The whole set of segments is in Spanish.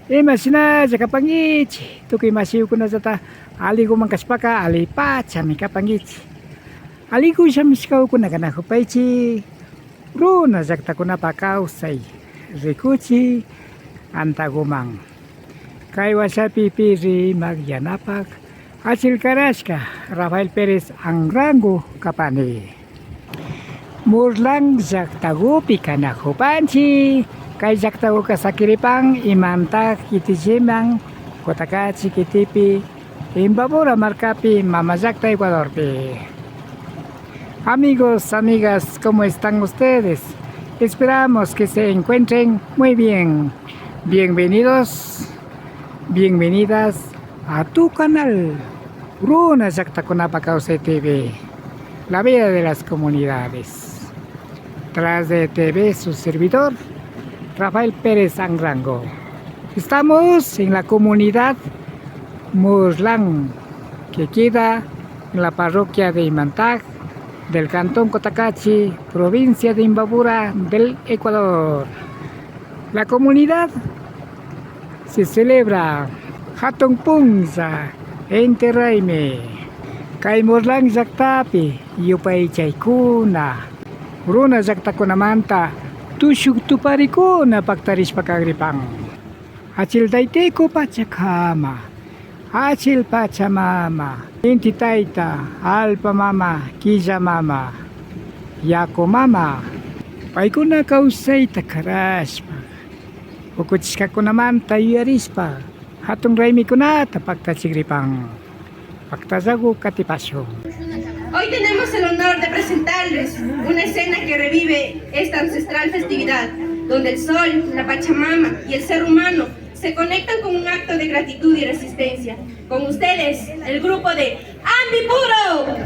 Imashina jakapangichi tukuy masiyukunallata alliguman kashpaka allipachami kapangichi. Allikusha miskawkuna najupaychi runa llaqtakunapa kawsay rikuchi antagoman. Kay washapi rimaq yanapak achilkarashka Rafael Pérez Angrango kapani. Murlang llaqtakupi kanajupanchi kay llaqtakuka sakiripan imanta kitichiman Cotacachi Kitipi Imbabura marcapi Mama Llaqta Ecuadorpi. Amigos, amigas, ¿cómo están ustedes? Esperamos que se encuentren muy bien. Bienvenidos, bienvenidas a tu canal Runa Llaqtakunapa Kawsay TV, la vida de las comunidades. Tras de TV, su servidor, Rafael Pérez Angrango. Estamos en la comunidad Murlang, que queda en la parroquia de Imantag, del cantón Cotacachi, provincia de Imbabura del Ecuador. La comunidad se celebra Hatong Punza Ente Raime, kay Murlang llaqtapi yupay chaykuna runa llaqtakunamanta tushuk tuparikuna paktarishpa kagripan. Achil taytayku Pachakama, Achil Pachamama, Inti Tayta, Alpa Mama, Killa Mama, Yaku Mama, paykuna kawsayta karashpa, ukuchishkakunamanta yuyarispa, hatun raymikunata paktachigripan, paktallagu katipashu. Hoy tenemos el honor de presentarles una escena que revive esta ancestral festividad, donde el sol, la Pachamama y el ser humano se conectan con un acto de gratitud y resistencia. Con ustedes, el grupo de Ambipuro.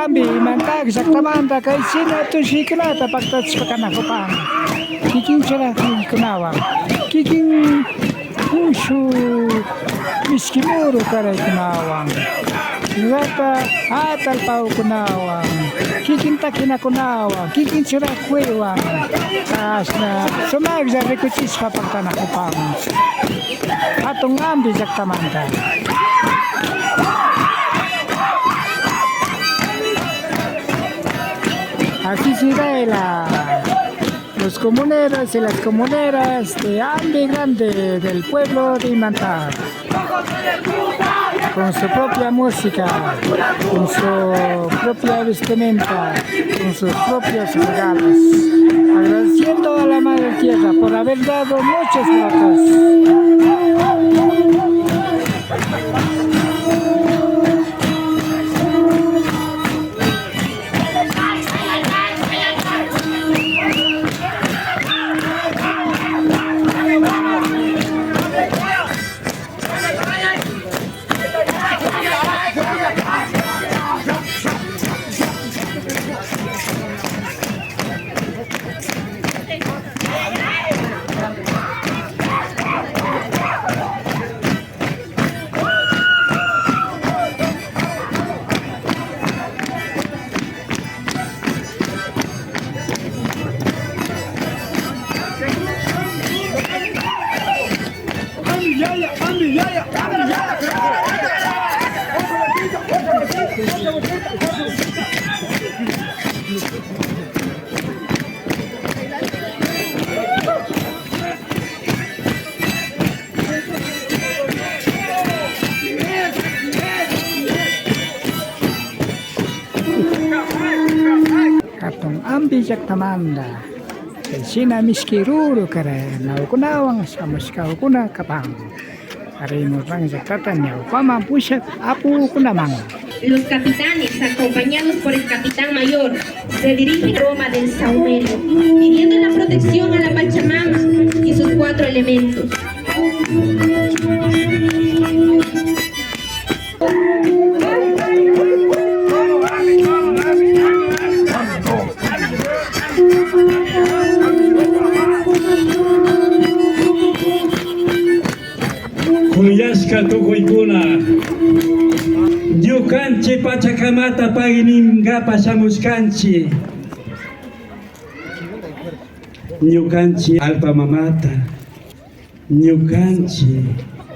Ambi mantag saktamanta kay sino to shikrata pagtats pakanakupang. Kiking sila kunawa. Kiking pushu miskimuro karay kunawang. Rata atal pau kunawang. Kiking takina kunawang. Kiking sila kuewang. Taas na sumagza rekutis papagtanakupang. Atong ambi saktamanta. Aquí se baila los comuneros y las comuneras de Ambi Grande del pueblo de Imantá, con su propia música, con su propia vestimenta, con sus propios regalos, agradeciendo a la Madre Tierra por haber dado muchos frutos. Katong ambi jaktamanda. Sina miskiruru kare naukunawang sa muskaw kuna kapang. Haremos rang jaktatan niya upama pusat apu kunamang. Los capitanes, acompañados por el capitán mayor, se dirigen a Roma del Saumerio, pidiendo la protección a la Pachamama y sus 4 elementos. Kuyaska tukuykuna Ñukanchi Pachamamata pagninqa shamuskanchi Ñukanchi Alpamamata Ñukanchi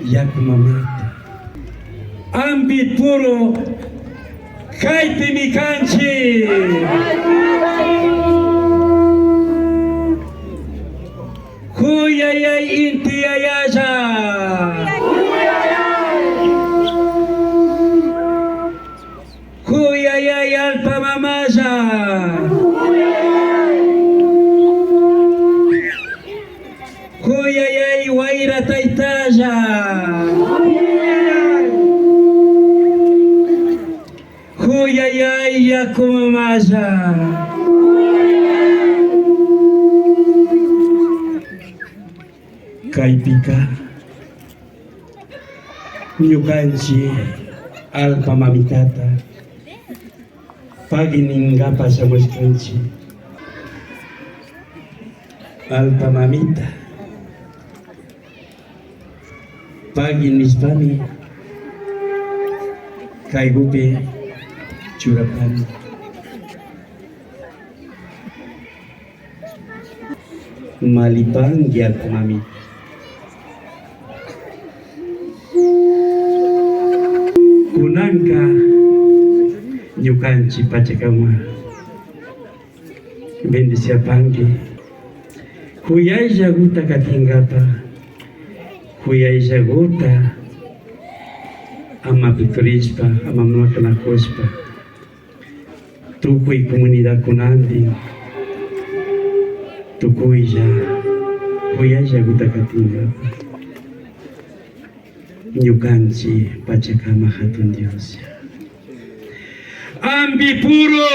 Yakumamata Ambi puro Kaypi mikanchi Kuyayay inti ayaya Kuyayay alpamamaya Kuyayay waira taytaya Kuyayay yakumamaya Kaypika Ñukanchi alpamamitata Pagninqa shamuskanchi Alpamamita Pagnispami Kaygupi churapani Malipang alpamamita Kunanka Ñukanchi Pachamama bendiciapanki kuyaylla guta katingapa kuyaylla guta ama piturispa ama manakuspa tukuy comunidad kunanti tukuylla kuyaylla guta katingapa Ñukanchi Pachamama hatun Dios Ambi puro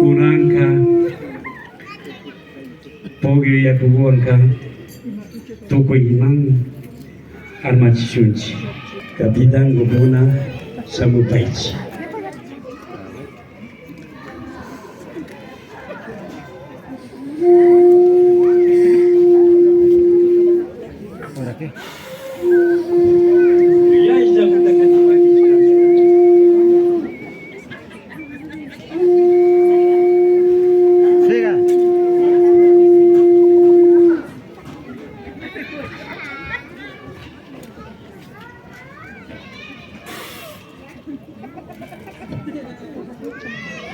Kunanka Pogyo yakubonka Tukuiman Armachunchi, Capitán Gobuna Samupaichi.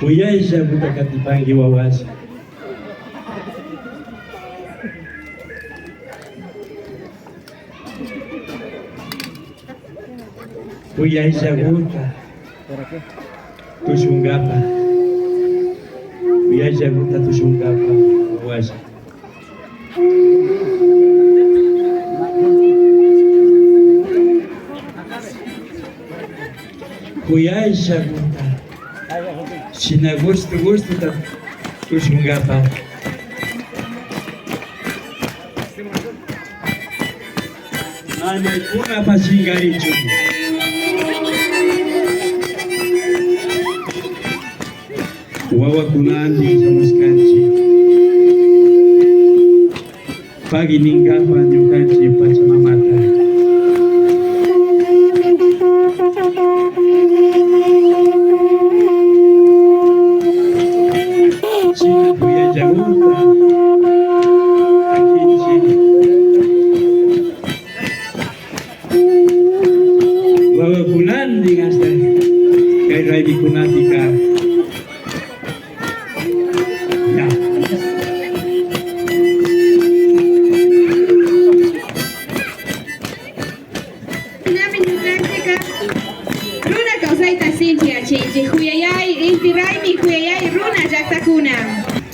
Kuyaisha kutakatipangi wawasa kuyaisha kuta tushungapa kuyaisha kuta tushungapa wawasa kuyaisha kuta sina gusto ta tushungapa ana kuna pachingaricho wawa kunandi samuskanchi pagi ningapa nyukanchi pachamamata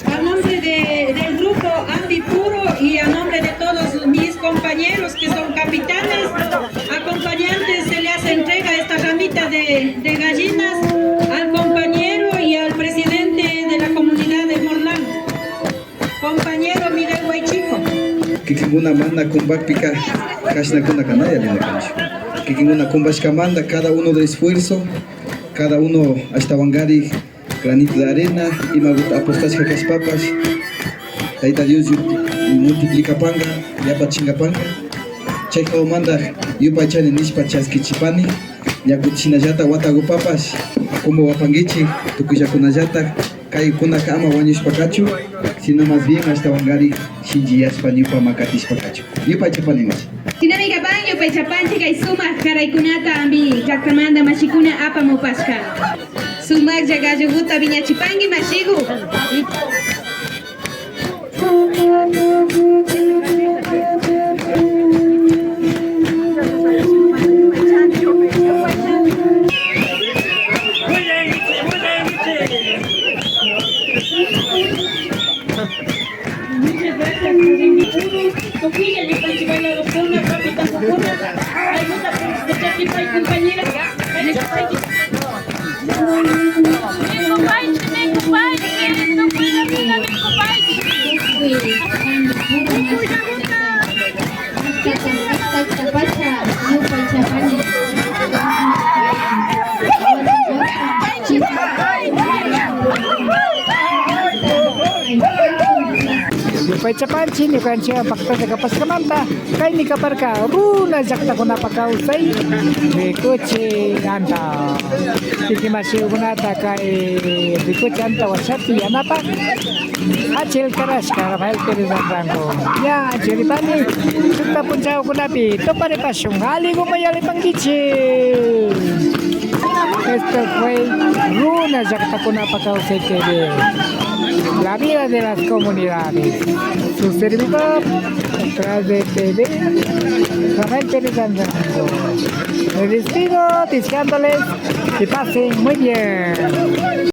A nombre del grupo Ambipuro y a nombre de todos mis compañeros que son capitanes, acompañantes, se le hace entrega esta ramita de gallinas al compañero y al presidente de la comunidad de Morlán, compañero Miguel Guaychico. Kikinguna manda kumbakpika kashna kuna kanaya lina kancho. Kikinguna kumbashkamanda cada uno de esfuerzo, cada uno hasta wangari granito de arena y maguta apostas que papas. Taita Dios multiplica panga, yapa chinga panga. Checa manda yupa chane nispa chaskichipani, yakuchina jata watago papas, como wapangichi, tukuja kuna jata, kai kuna kama wanyush pakachu, sino más bien hasta wangari shinji yaspa yupa makatis pakachu. Yupa chapani mas. Sinami kapan yupa chapanchi kai suma karaikunata ambi jaktamanda mashikuna apa mopashka. Sumak jagajo guta viña chipangi mashigu. Pay chapanchi ni kancha pakta de kapas kamanta kay ni kaparka runa jakta kuna pakausay de coche anta tikimasi kunata kay de coche anta wasati yanapa achel karas Rafael Pérez Rango ya jeripani kita punca kunapi to pare pasung hali gumayali pangkichi. Esto fue Runa Yaktakuna Pacausay TV, la vida de las comunidades. Su servidor, tras de TV, Rafael Pérez Rango. Me despido deseándoles que pasen muy bien.